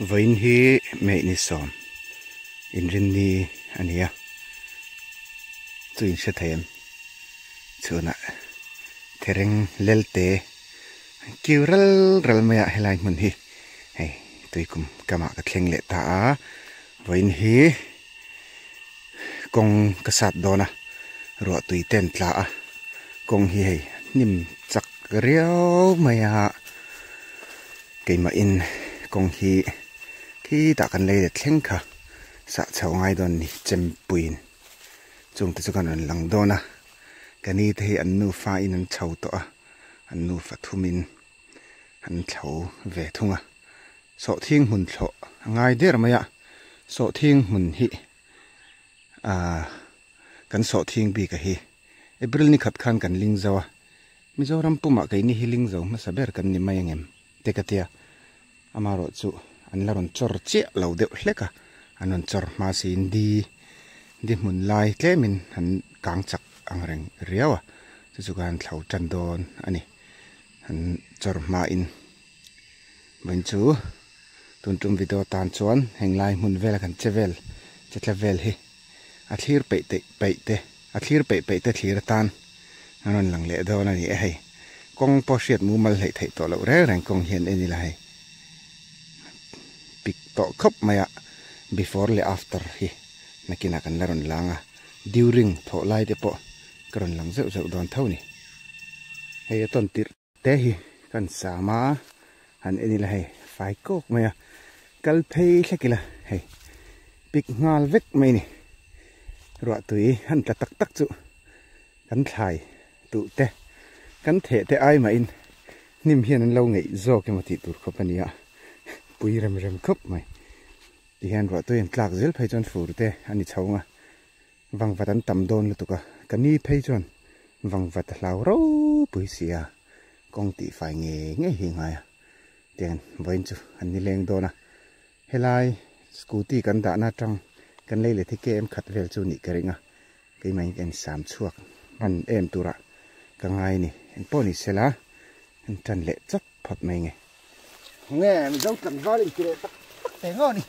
Vain hi mẹ ni som in rin ni ania tuin se them chuna thereng lelte kiural ral maya helai mun hi hey tuikum kama ka thleng le ta vain hi kong kasat dona ro tui ten tla kong hi hey nim chak riau maya keima in kong hi khi ta kan le thleng kha sa chau ngai don ni chempuin chung te chukan an lang dona kani te an nu fa in an chau to a an nu fa thumin an thau ve thunga Sawhthing hmun thlo ngai der maya Sawhthing hmun hi kan Sawhthing bi ka hi April ni khat khan kan ling zawa Mizoram puma kai ni hiling zo ma saber kan ni mayengem te katia amaro chu an laron chor che lo de hleka anon chor ma sin di mun lai tlemin han kang chak angreng riawa chu kan thlau tan don ani han chor ma in ban chu tuntum video tan chuan henglai mun vel kan chevel chetla vel hi a thlir pe te a thlir pe te thlir tan anon lang le don ani e hei kong po hriat mu mal hei thei to lo re reng kong hian eni la hei pik to khop maya before le after hi nakina kan laron langa during tho lai te po karon lang zeu zeu don thau ni hei ton tir te hi kan sama han eni la hei fai kok maya kal phei thakila hei pik ngal vek mai ni ro tui han ta tak tak chu kan thai tu te kan the te ai ma in nim hian an lo ngei zo ke mati tur khopania pui rem khop mai ti hian ro tu en tlak zel phei chon fur te ani chhawnga wangwat an tam don lu tuka kani phei chon wangwat hlau ro pui sia kong ti fai nge hi ngai ten voin chu an ni leng dona helai scooty kan da na tang kan leile thi ke em khat vel chu ni karinga kei mai ken sam chuak an em tura ka ngai ni en poni sela en tan le chap phat mai nge nghe mình dấu tận vào đi kìa tắc té ngon đi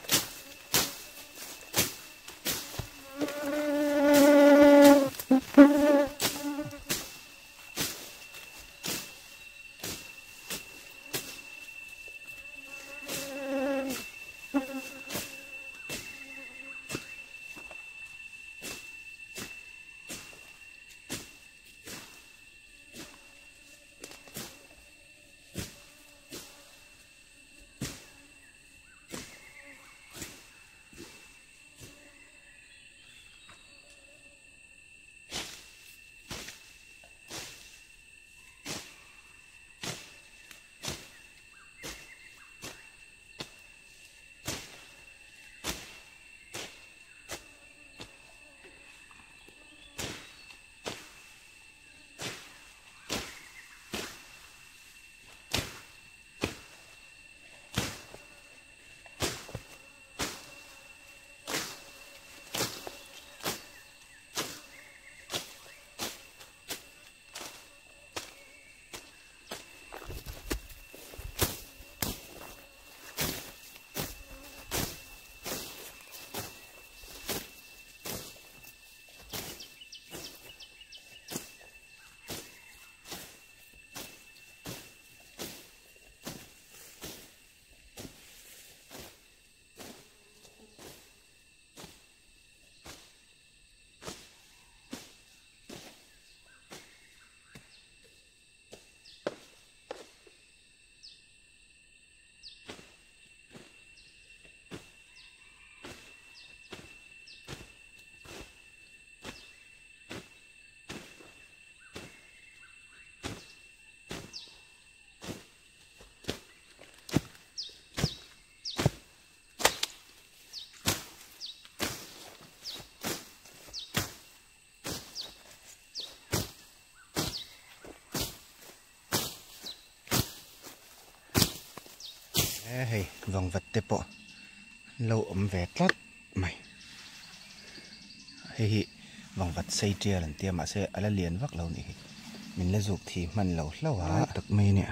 hey vòng vật tê po lâu ấm vé lót mày hey vòng vật xây chia lần tiêm mà sẽ ala liền vắc lâu này mình lấy dục thì mình lâu lâu á được mày nè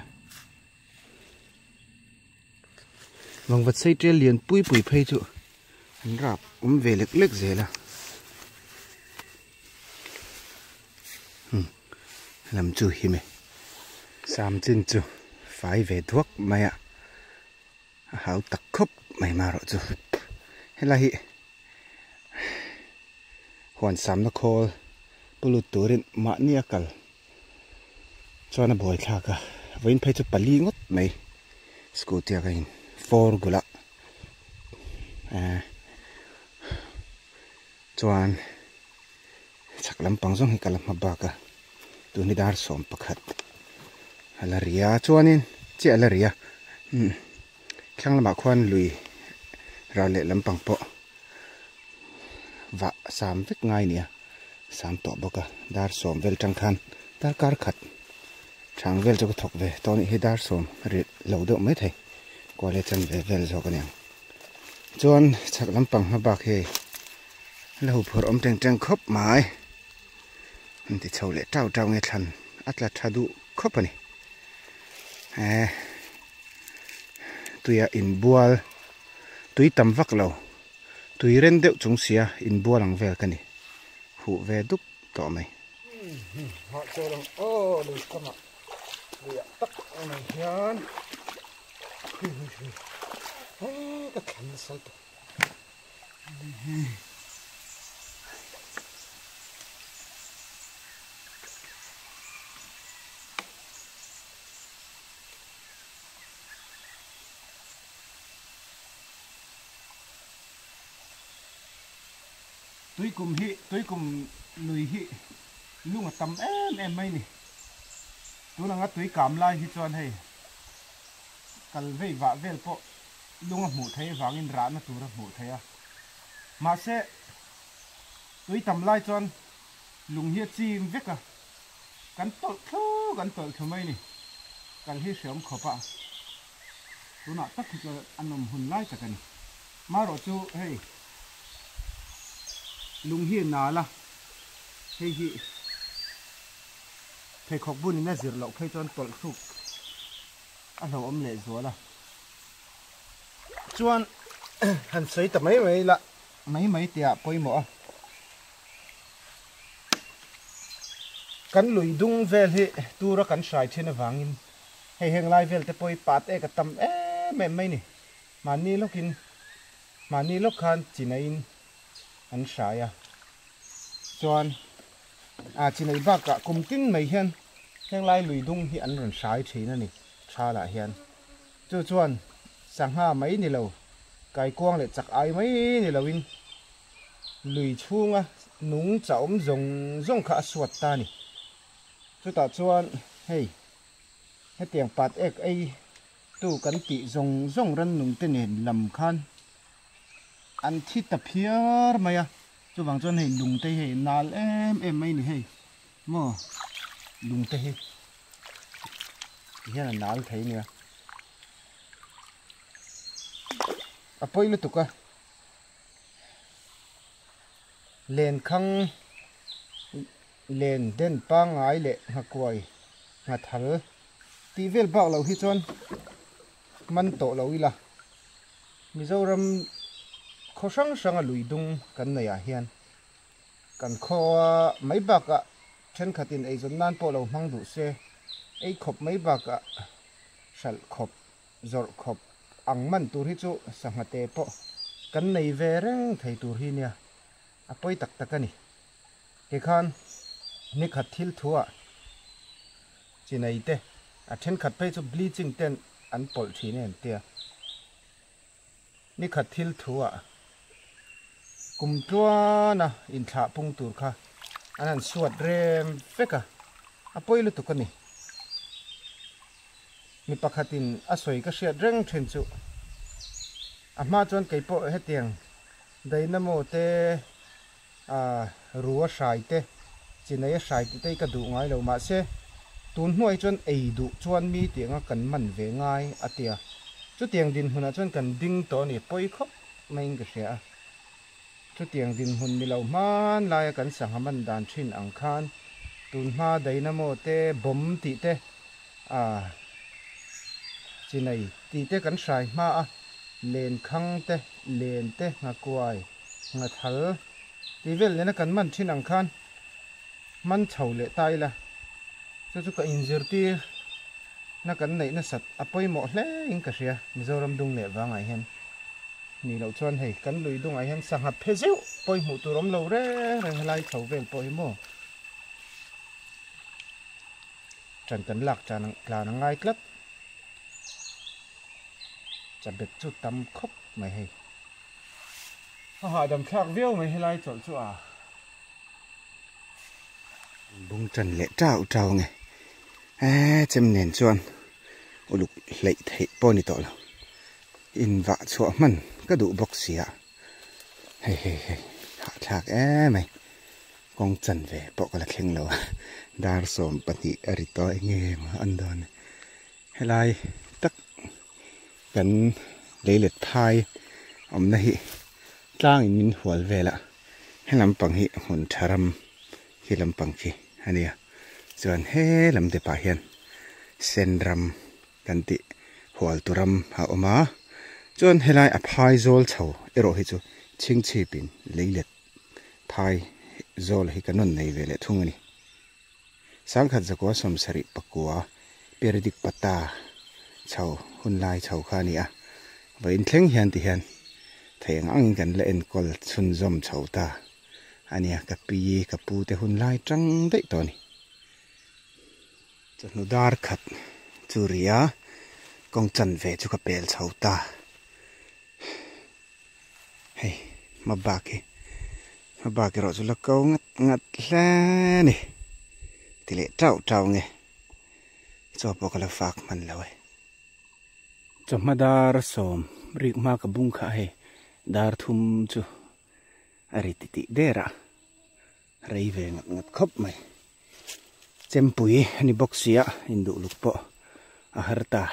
vòng vật xây trên liền pui pui phê chu rạp về lệch lệch dễ là làm chu hi mày sam chín chu phải về thuốc mày ạ hảo tắc khóc mày mà rồi chu hay là hi hoàn sam nó khô bulu turin mà nia kal cho nó bồi thà cả với phê chu pali ngót mày scooty cái four gula chuan chak lampang zong hi kalam mabaka tu ni dar som pakhat alaria chuanin che alaria thlang lama khwan lui ra le lampang po wa sam vek ngai nia sam to boka dar som vel tang khan dar kar khat thang vel cho thok ve to ni hi dar som ri lo do mai thei ko le chan ve vel zo ka nyang chuan chak lampang mabak he lâu phở om trăng trăng khóc mãi thì sầu lệ trao trao nghe thằng ắt là trao đủ khóc này tụi in bùa tụi tầm vắc lầu tụi ren đeo chúng xia in bùa lằng về cái này hụ về đúc tỏ mày họ chơi lằng ô được không ạ được tắc này hiền cái khăn sao tôi cùng lùi hi luôn ở tầm em mấy nè tôi là ngắt tôi cảm lại hi cho anh hay cần về vạ về po luôn ở mù thấy vàng in rán nó tôi là mù thấy à mà sẽ tôi tầm lại cho anh lùng hi chim vết à cắn tội thôi mấy nè cần hi sớm khó pa tôi nãy tắt thì anh nằm hồn lại cả cái này mà rồi chú hey lùng hiền nà là hay gì thầy khóc bún này diệt lậu hay cho anh tuột sụp anh hậu âm lệ rúa là chuan hẳn sấy tập mấy là mấy tiệt bôi mỏ cắn lùi đung về hệ tu ra cắn sải trên vàng in hay hàng lai về tới bôi bát cái tầm mềm mấy nè mà ni lúc khan chỉ này anh sai à chuan chỉ này bác cả cùng tin mấy hiền hiện lại lùi đung thì anh còn sai thế nữa nè cha lại hiền chuan sang ha mấy nè lâu cái quang lại chặt ai mấy nè lâu in lùi chuông à núng chảo rong khá suột ta nè chú ta chuan hey hết tiền bát ấy tu cắn tị rong răn núng tên nè lầm khan anh thích tập hiar mày à chú vàng chuan hay lùng tây hay nal em mấy này hay mò lùng tây hay hiar là nal thấy nè à poi lu tuka len khang len den pa ngai le ha kwai ha thal ti vel bak lo hi chuan man to lo ila Mizoram khó sang à lùi dung cần này à hiền cần khó mấy bạc à trên khát tin ấy dân nan po lâu mang đủ xe ấy khop mấy bạc à sal khop zor khop ang man tur hi chu sang hạt tê po cần này về reng thầy tur hi nè à poi tak tak ani cái khan ni khát thil thua chỉ này tê à trên khát pe chu bleaching ten an pol thi nè tia ni khát thil thua cùng tua na in thả pung tur kha anh suat rem feka apoi lu tukani mi pakhatin asoi ka sia reng then chu ama chon keipo hetiang dainamo te ruwa sai te chinai sai te ka du ngai lo ma se tun hnuai chon ei du chuan mi tianga kan man ve ngai atia chu tiang din huna chon kan ding to ni poi khop main ka sia chu tiang din hun mi lo man lai kan sang haman dan thin ang khan tun ma dainamo te bom ti te chinai ti te kan sai ma a len khang te len te nga kuai nga thal ti vel lena kan man thin ang khan man chho le tai la chu ka injur ti na kan nei na sat apoi mo hle in ka ria mizoram dung le wa ngai hen ni lo chuan hei kan lui dung ai hen sang ha phezeu poi mu turom lo re lai chho vel poi mo trần tấn lạc trà là nó ngay cất chả biết chút tắm khóc mày hay họ đầm khác viêu mày hay lai chọn chỗ à bung trần lệ trào trào nghe chém nền chuan ô lục lệ thấy bò nị tỏ là in vạ chỗ mình cái đủ bọc xìa hay hạ thạc mày con trần về bỏ cái là khen lâu dar som pati arito nghe mà ăn đòn hay lai tắc gần lấy lệch thai ông này trang in hual về la hay làm bằng hi hồn charam khi làm bằng khi anh à chọn he làm để bà hiền sen ram gần tị hual turam ha oma chọn hay lai apai zol chầu ero hi chu ching chi pin lấy lệch thai zol hi kanon này về lệ thung này sáng khát ra quá sầm sari pakua peridik pata chầu hun lai chầu khania vậy theng hiền thì hiền thầy ngang gần lên col sun zom chầu ta ania kapi kapu te hun lai trăng đấy to ni chnu dar khat churia kong chan ve chu kapel chầu ta hey ma ba ke ro chu la ko ngat la ni thì lệ trào nghe cho bộ cái phạc mình là vậy cho mà dar som rik ma ka bung kha he dar thum chu ari ti dera rei ve ngat khop mai chempui ni boxia indu lupo a harta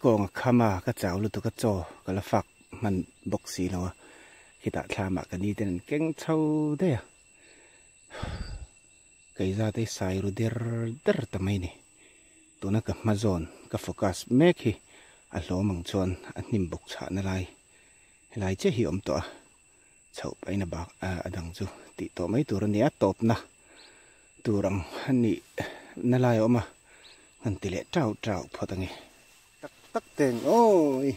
ko khama ka chaw lu to ka cho ka phak man boxi lo khi ta thama ka ni ten keng chau de cái ra tới sai rồi der tầm này nè tụi nó cầm mazon cái focus make hi à lỗ măng chôn à nim bốc chả nó lại chứ hiểu ông tụi chậu bay nó bạc à đằng chú tị tụi mấy tụi nó top na tụi rằng hắn nị nó lại ông mà hắn tỷ lệ trào phật tầng này tắc tiền ôi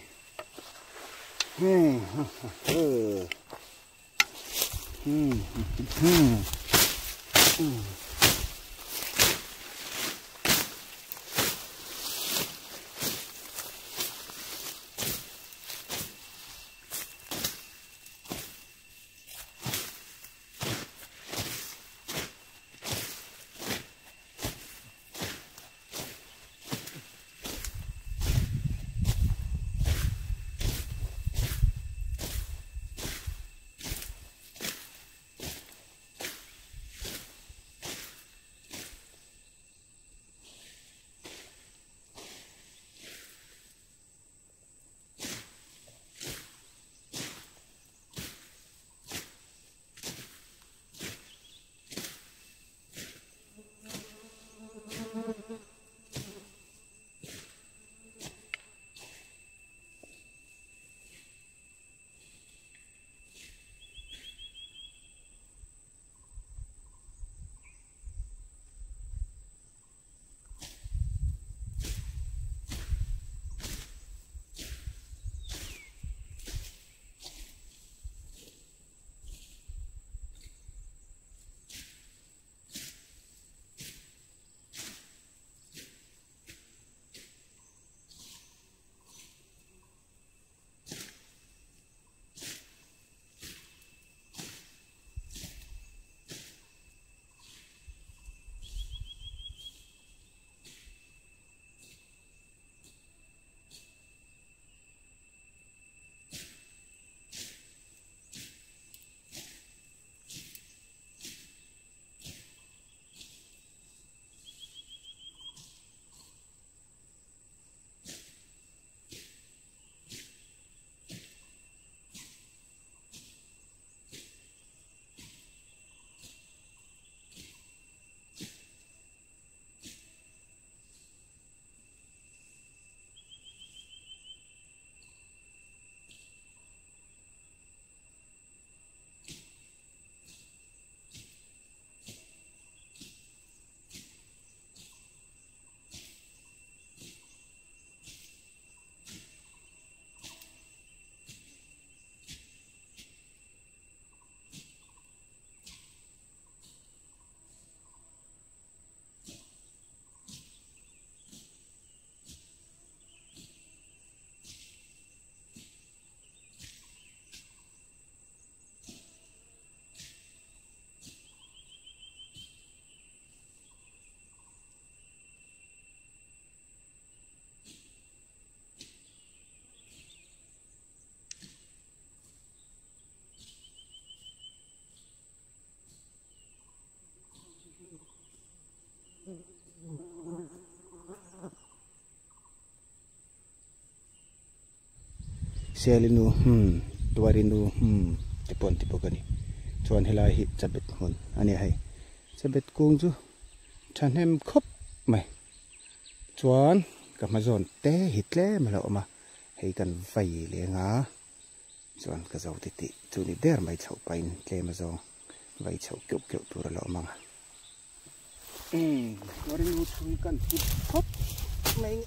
selinu tuarinu tipon tipokani chuan helai hi chabet hun ani hai chabet kung chu thanem khop mai chuan ka mazon te hitle malo ma hei kan vai le nga chuan ka zau ti ti chu ni der mai chau pain tle ma zo vai chau kyuk kyuk tur lo manga tuarinu chui kan ti khop mai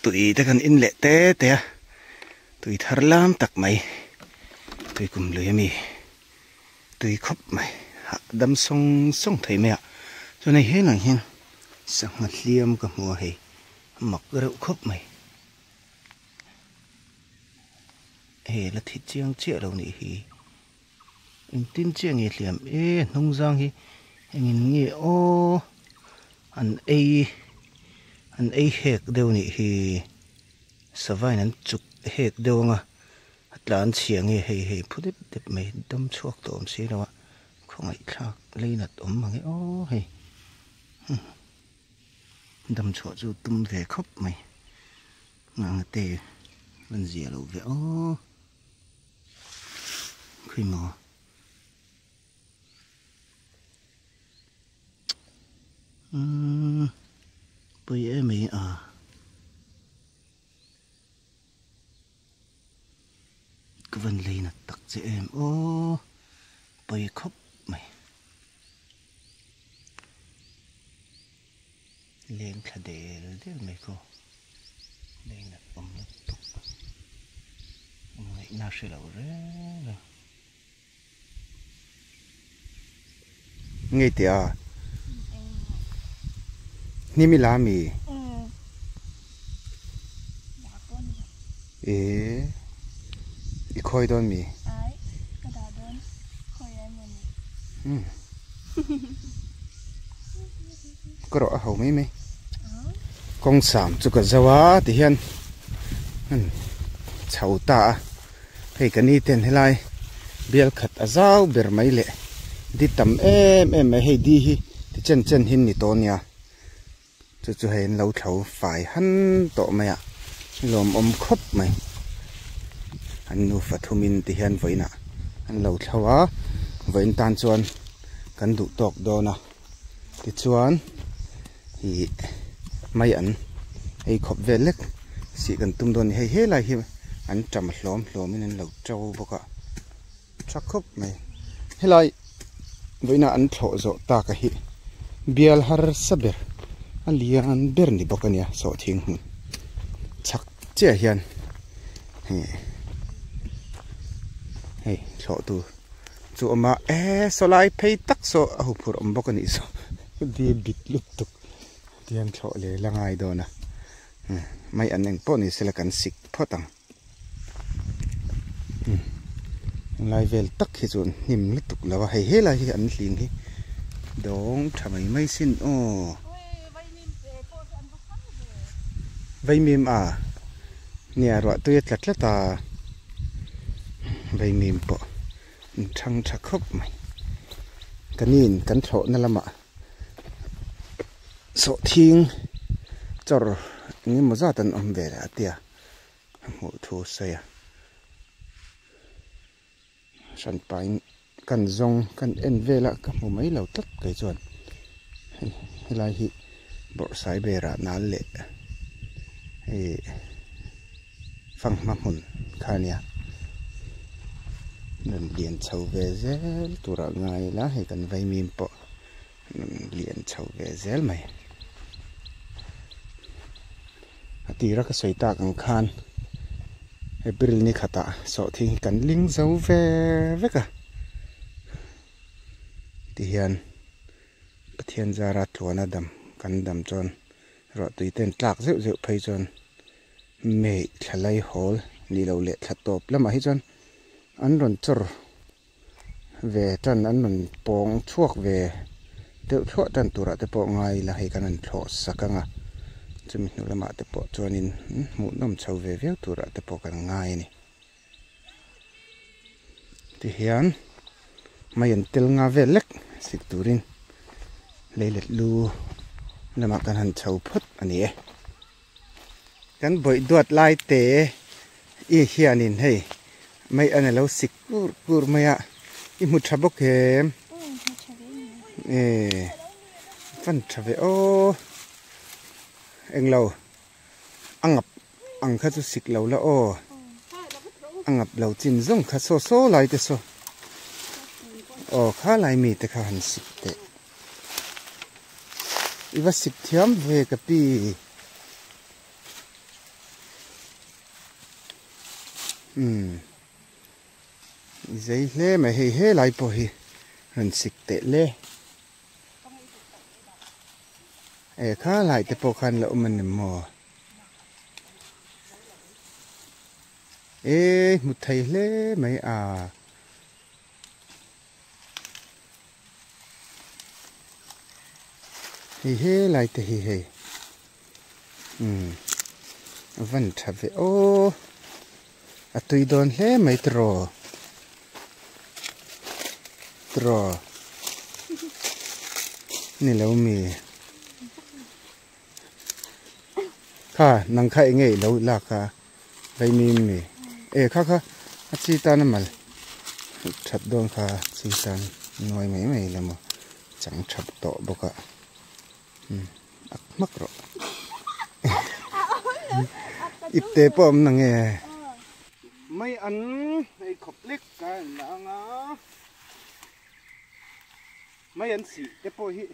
tụi ta cần in lệ té té tụi thar lam tắc mày tụi cùng lưỡi mi tụi khóc mày đâm song song thấy mẹ cho này hết lần hen sang mặt liêm cả mùa hè mặc rượu khóc mày hè là thịt chiang chia đâu nị hi anh tin chiang nghe liêm nông giang hi anh nghe ô anh ấy hek đâu nị hi savai nan chuk hek đâu nga atlan chiang nghe hei phút đẹp mày đâm chuộc tôm xí đâu ạ không ai khác lấy nát ốm mà nghe ô hei đâm chuộc chú tum về khóc mày ngang tê lần gì lâu về ô khi mà bây em mày cái vấn đề là tắc cho em ô bây khóc mày lên khá đề rồi đấy mày cô đây là ống nó tục mày nào sẽ đâu rồi nghe tía ni mi la mi i khoi don mi ai ka da don khoi ai mon có rõ hầu mấy mấy con sảm cho cả zawa thì hiền chầu ta hay cái này tiền hay lai biel khát azao ber mấy lệ đi tắm em hay đi hi thì chân chân hin ni to nha cho hay lâu thấu phải hắn to mày ạ lồm khóc mày anh nu phát humin thì hiền vậy nè anh lâu thấu á vậy tan chuan cần đủ tọc đồ nè thì chuan thì mấy anh hay khóc về lek chỉ cần tung đồn hay hết lại hi anh chậm lóm nên lâu trâu bốc ạ chắc khóc mày hết lại vậy nè anh thọ dọ ta cái hi bial har saber anh lian ber ni bốc anh ya Sawhthing chắc chưa hiền hey thọ tu chỗ mà số lại pay tắc số hụt hụt bốc anh số đi bịt lụt tục tiêm thọ lệ là ngay đó nè mấy anh em bọn này sẽ là cắn xịt phốt tăng lại về tắc thì rồi niệm lụt tục là hay hết là thì anh liền đi đón thà mấy xin ô vay mềm à nè rồi tôi lật lật ta vay mềm bộ thăng thắc khóc mày cái nhìn cắn thọ nó là mà Sawhthing chor ngi mo za tan om ve la tia mu thu sai san pain kan zong kan en vela ka mu mai lo tat kai chuan helai hi bor sai bera na le e phang ma hmun khania nan lian chho ve zel tura ngai la he kan vai mim po lian chho ve zel mai atira ka soita kan khan April ni khata Sawhthing kan ling zo ve veka ti hian pathian zara thlona dam kan dam chon ro tuiten tlak zeu zeu phei chon me thlai hol ni lo le thlatop lama hi chon an ron chor ve tan an ron pong thuak ve deuh thua tan tura te po ngai la hei kan an thlo sakanga chumi nu lama te po chuanin mu nom chho ve ve tura te po kan ngai ni ti hian mai an tel nga ve lek sik turin leilet lu lama kan han chho phut ani e kan boi duat lai te i hianin hei mai an lo sik kur maya i mu thabok hem e fan thave o eng lo angap ang kha chu sik lo la o angap lo chin zong kha so lai te so o kha lai mi te kha han sik te iwa sik thiam ve ka pi zai hle ma he lai po hi han sik te le e kha lai te po khan lo man mo e mu thai hle mai a he lai te he van thave o atui don hle mai tro ni lo mi kha nang khai ngei lo la kha vai mi mi e kha chi ta na mal thap don kha chi tan noi mai la mo chang thap to boka ak mak ro ipte pom nang e mai an ei khoplik ka na nga mai an si te po hi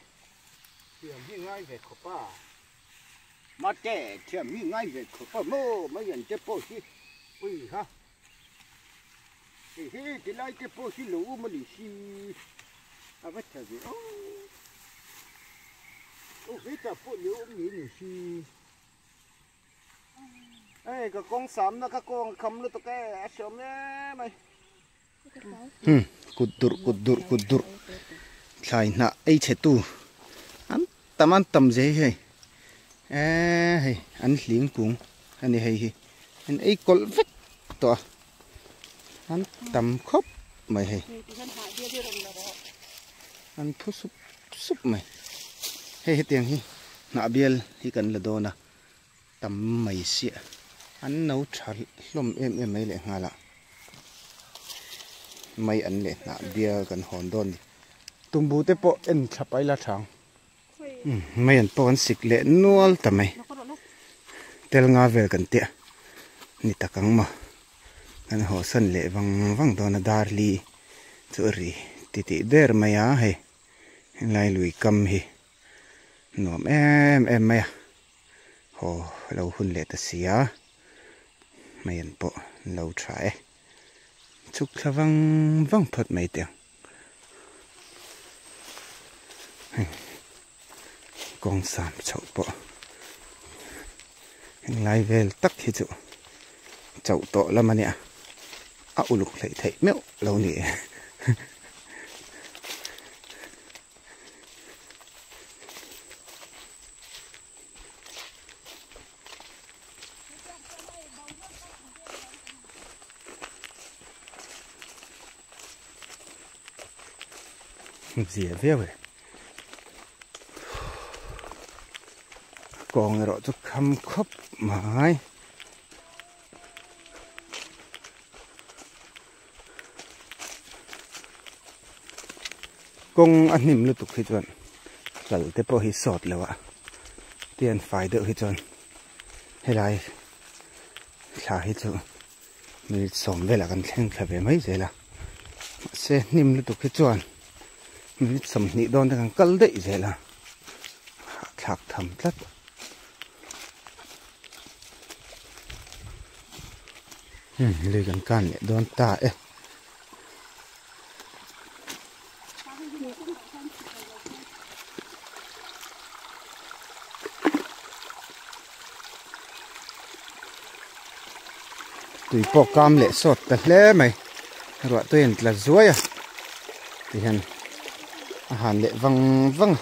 thiam hi ngai ve khopa ma te thiam hi ngai ve khopa mo mai an te po hi ui ha hi ti lai te po hi lu ma li si a va ta ve o hi ta po lu mi ni si ai cái con sắm nó cái con khăm nó tụi cái sớm nhé mày cụt dur khai na ai chế tu anh tâm dễ hay hay anh liếng cũng anh này hay anh ấy col vết to anh tâm khóc mày hay anh phun súp mày hay tiếng hi nạ biel hi cần là đồ nè tâm mày xịa anh nấu chả lom em mấy lệ ngà lạ mấy anh lệ nạ bia gần hòn đòn đi tung bù tế bộ em chắp ấy là thằng mấy anh po anh xịt lệ nuol tầm mày tel ngà về gần tiệt nị ta căng mà anh hồ sân lệ văng văng đòn đar li chỗ ri tị der mày á hay lại lùi cầm hi nôm em mày hồ lâu hun lệ ta xía mày ăn bộ lâu trái chúc là văng phật mấy tiếng con sám chậu bộ lại về tắc thì chậu to lắm anh ạ áo lục lại thấy mẹo lâu nè gì vậy kawng ro chu kham khop mai kawng a hnim lutuk hi chuan kal te pawh hi sawt lewa tian fai deuh hi chuan helai thla hi chu mi som vela kan thleng thla ve mai zela se hnim lutuk hi chuan mi som hnih dawn te kan kal deuh zela thlak tham tlat lui kan le dawn ta e tùy po cam lệ sọt ta lẽ mày rồi tôi là ruồi à thì hàn lệ văng văng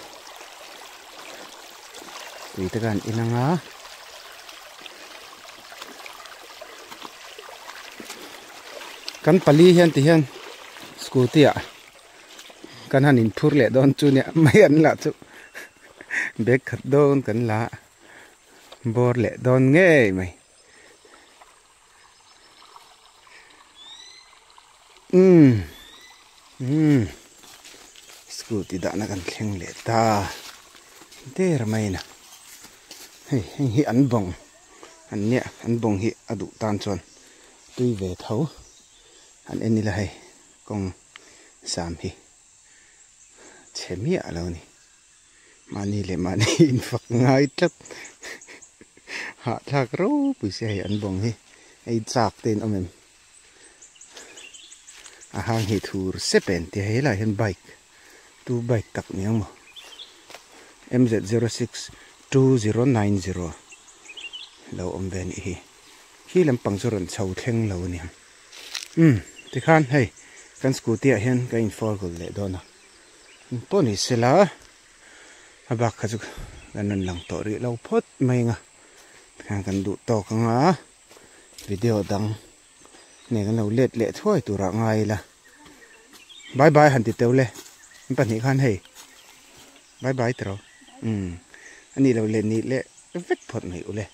tùy ta gan in ngá kan pali hian ti hian scooty à kan han in phur lệ don chu nè mấy anh là chu bek khat don kan la bor lệ don nghe mày scooty đã nó cần khen lệ ta thế là mày nè hi ăn bông ăn nhẹ ăn bông hi đủ tan tròn tuy về thấu ăn em là hay còn sàm hi chém mía lâu nè mani le mani in phật ngay chất hạ thạc rô bùi xe ăn bông hi ai chạc tên ông em hang hi thur sepen ti he la hen bike tu bike tak niang mo MZ06 2090 lo om ben hi lampang zoron chho thleng lo ni ti khan hei kan scooty a hian ka in for gol le dona poni sela abak kha chu kan lang to ri lo phot mai nga kan du to ka nga video dang nè cái nào lết lệ thôi tụi ra ngay là bye bye hẳn tịt tàu le bạn nghĩ khan hay bye bye tàu anh đi đâu lên đi lệ vết phật này ule